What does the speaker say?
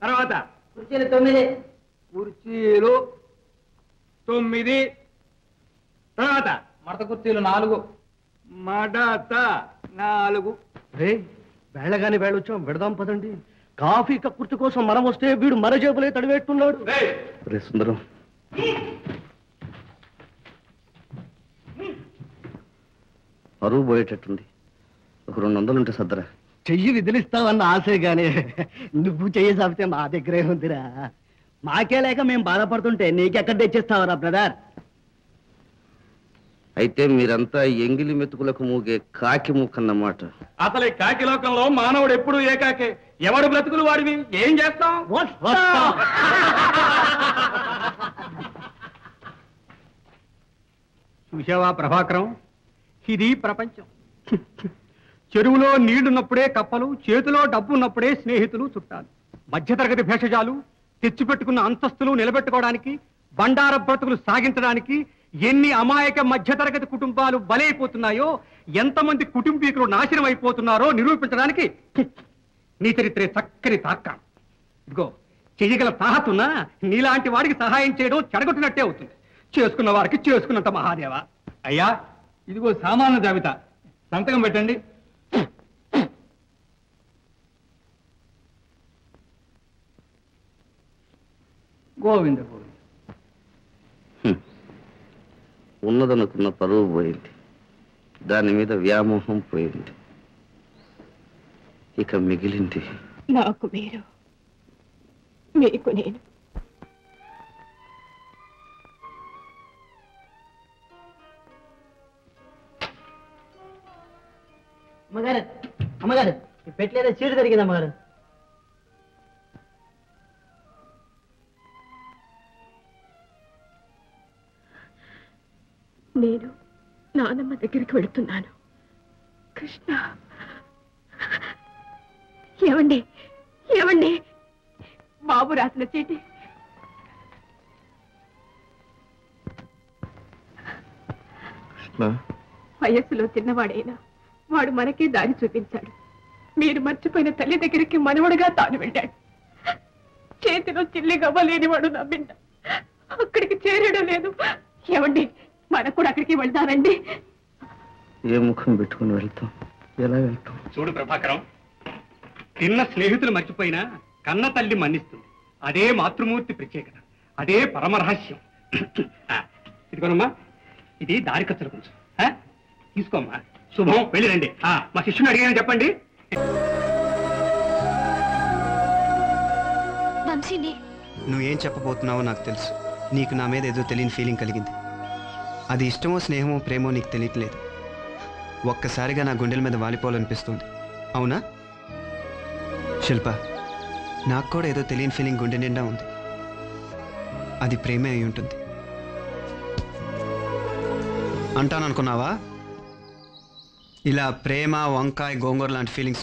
తర్వాత కుర్చీలు 9. కుర్చీలు 9. తర్వాత మడత కుర్చీలు 4. మడత 4. వెళ్ళగానే వెళ్ళొచ్చాం, వెడదాం పదండి. కాఫీ కక్కుర్తి కోసం మనం వస్తే వీడు మరజేబులే తడివేట్టున్నాడు. రే సుందరం, పరువు పోయేటట్టుంది. ఒక 200 ఉంటే సద్దరా. చెయ్యి విదిలిస్తావన్న ఆశే గాని నువ్వు చెయ్యి సాపితే మా దగ్గరే ఉందిరా. మాకే లేక మేము బాధపడుతుంటే నీకెక్కడ తెచ్చిస్తావరా బ్రదర్? అయితే మీరంతా ఎంగిలి మెతుకులకు మూగే కాకి మూకన్నమాట. అసలు ఈ కాకి లోకంలో మానవుడు ఎప్పుడు ఏకాకే. ఎవడు బ్రతుకులు వాడివి, ఏం చేస్తాం? చూసావా ప్రభాకరం, ఇది ప్రపంచం. చెరువులో నీళ్లున్నప్పుడే కప్పలు, చేతిలో డబ్బు ఉన్నప్పుడే స్నేహితులు, చుట్టాలు. మధ్యతరగతి భేషజాలు, తెచ్చిపెట్టుకున్న అంతస్తులు నిలబెట్టుకోవడానికి, బండార బ్రతుకులు సాగించడానికి ఎన్ని అమాయక మధ్యతరగతి కుటుంబాలు బలైపోతున్నాయో, ఎంతమంది కుటుంబీకులు నాశనం అయిపోతున్నారో నిరూపించడానికి నీ చరిత్రే చక్కని తార్కాం. ఇదిగో, చెయ్యగల తాహతున్నా నీలాంటి వాడికి సహాయం చేయడం చెడగొట్టినట్టే అవుతుంది. చేసుకున్న వారికి చేసుకున్నంత మహాదేవ. అయ్యా, ఇదిగో సామాన్య జాబితా, సంతకం పెట్టండి. గోవింద గోవింద. ఉన్నదనుకున్న పరువు పోయింది, దాని మీద వ్యామోహం పోయింది. ఇక మిగిలింది నాకు మీరు, మీకు నేను. అమ్మగారు, అమ్మగారు, పెట్టలేదా? చీడు జరిగింది అమ్మగారు. నేను నానమ్మ దగ్గరికి వెళుతున్నాను. కృష్ణ, ఏమండి, ఏమండి, బాబు రాసిన చీటి. వయస్సులో చిన్నవాడైనా వాడు మనకే దారి చూపించాడు. మీరు మర్చిపోయిన తల్లి దగ్గరికి మనవడుగా తాను వెళ్ళాడు. చేతిలో చిల్లి గవ్వలేనివాడు నా బిడ్డ అక్కడికి చేరడం లేదు. ఏమండి, మనకు కూడా అక్కడికి వెళ్తానండి. ఏ ముఖం పెట్టుకుని వెళ్తాం, ఎలా వెళ్తాం? చూడు ప్రభాకరం, తిన్న స్నేహితులు మర్చిపోయినా కన్న తల్లి మన్నిస్తుంది. అదే మాతృమూర్తి ప్రత్యేకత, అదే పరమరహస్యం. ఇదిగోనమ్మా, ఇది దారి ఖర్చుల కొంచెం తీసుకోమ్మా. శుభం, వెళ్ళిరండి. మా శిష్యుని అడిగానని చెప్పండి. నువ్వేం చెప్పబోతున్నావో నాకు తెలుసు. నీకు నా మీద ఏదో తెలియని ఫీలింగ్ కలిగింది. అది ఇష్టమో స్నేహమో ప్రేమో నీకు తెలియట్లేదు. ఒక్కసారిగా నా గుండెల మీద వాలిపోవాలనిపిస్తుంది. అవునా శిల్ప? నాకు కూడా ఏదో తెలియని ఫీలింగ్ గుండె నిండా ఉంది. అది ప్రేమే అయి ఉంటుంది అంటాననుకున్నావా? ఇలా ప్రేమ, వంకాయ, గోంగూర లాంటి ఫీలింగ్స్